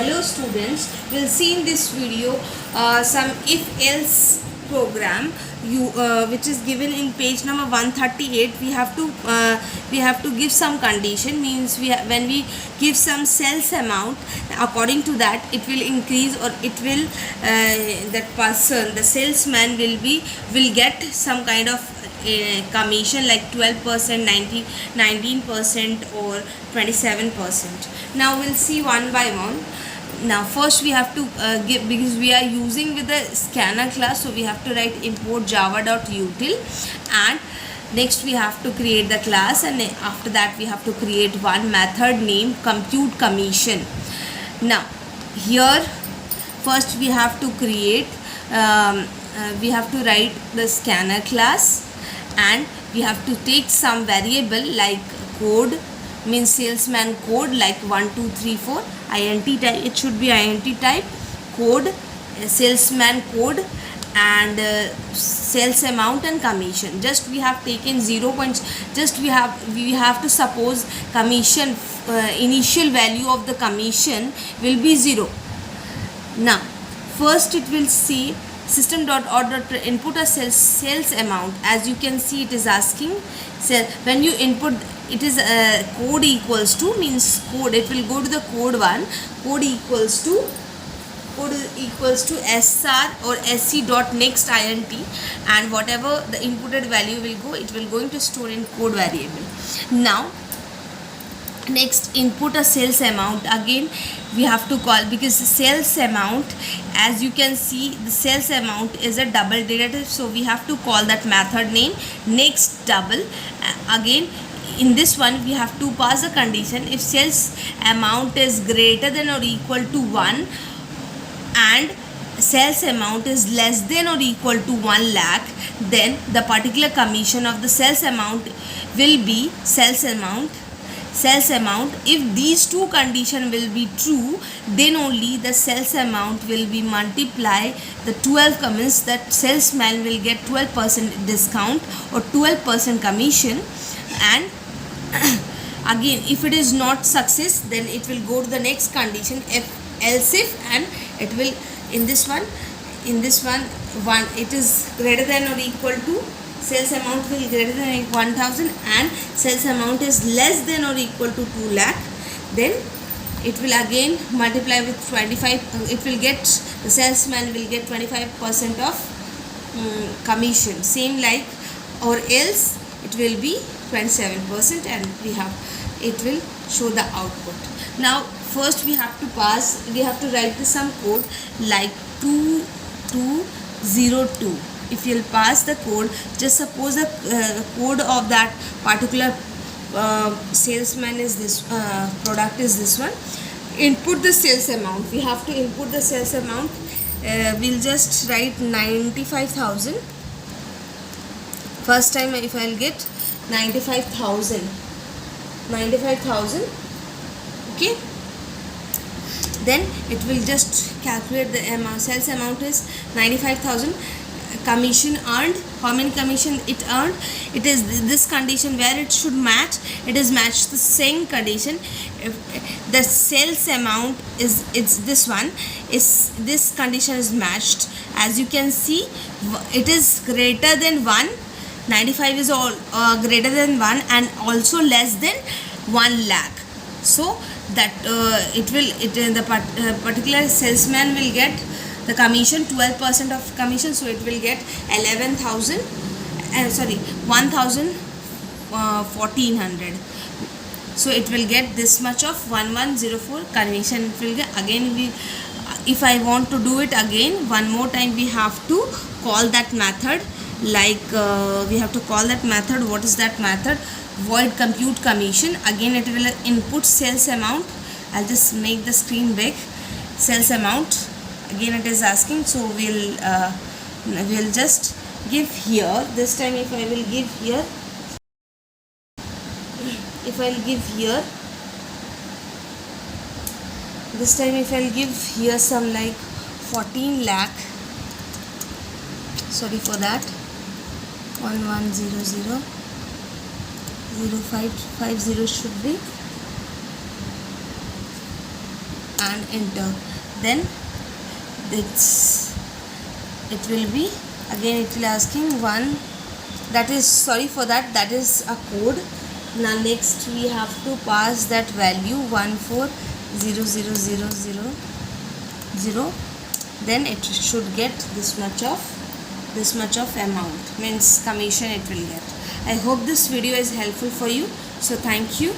Hello students, we'll see in this video some if-else program which is given in page number 138. We have to give some condition, means when we give some sales amount, according to that it will increase, or it will that person, the salesman will get some kind of commission like 12%, 19% or 27%. Now we'll see one by one. Now first we have to give, because we are using with the scanner class, so we have to write import java.util, and next we have to create the class, and after that we have to create one method named compute commission. Now here first we have to create we have to write the scanner class, and we have to take some variable like code, means salesman code like 1234 int type. It should be int type code, salesman code, and sales amount and commission. Just we have taken 0. Just we have to suppose commission initial value of the commission will be 0. Now first it will say system.out.input a sales amount. As you can see, it is asking when you input, it is code equals to, means code, it will go to the code one, code equals to sr or sc dot next int, and whatever the inputted value will go, it will going to store in code variable. Now next input a sales amount. Again we have to call, because the sales amount, as you can see, the sales amount is a double derivative, so we have to call that method name next double. Again in this one we have to pass a condition. If sales amount is greater than or equal to 1 and sales amount is less than or equal to 1 lakh, then the particular commission of the sales amount will be sales amount. If these two conditions will be true, then only the sales amount will be multiply the 12 comments, that salesman will get 12% discount or 12% commission. And again if it is not success, then it will go to the next condition, else if, and it will in this one it is greater than or equal to, sales amount will greater than 1000 and sales amount is less than or equal to 2 lakh, then it will again multiply with 25. It will get, the salesman will get 25% of commission, same like, or else it will be 27%, and it will show the output. Now first we have to write some code like 2202. If you'll pass the code, just suppose the code of that particular salesman is this, product is this one. Input the sales amount. We have to input the sales amount. We'll just write 95,000. First time if I'll get 95,000, okay, then it will just calculate the amount. Sales amount is 95,000. Commission earned, how many commission it earned, it is this condition where it should match, it is matched the same condition. If the sales amount is, it's this one, is this condition is matched. As you can see, it is greater than 1, 95 is all greater than 1 and also less than 1 lakh. So that the particular salesman will get the commission, 12% of commission, so it will get 1400. So it will get this much of 1104 commission. It will get, again if I want to do it again one more time, we have to call that method, like we have to call that method. What is that method? Void compute commission. Again it will input sales amount. I'll just make the screen big. Sales amount, again it is asking, so we'll just give here. This time if I will give here, this time if I'll give here some like 14 lakh, sorry for that, 1100 0550 should be and enter. Then it will be again, it will asking one, that is, sorry for that, that is a code. Now next we have to pass that value 140000, then it should get this much of amount, means commission it will get. I hope this video is helpful for you. So thank you.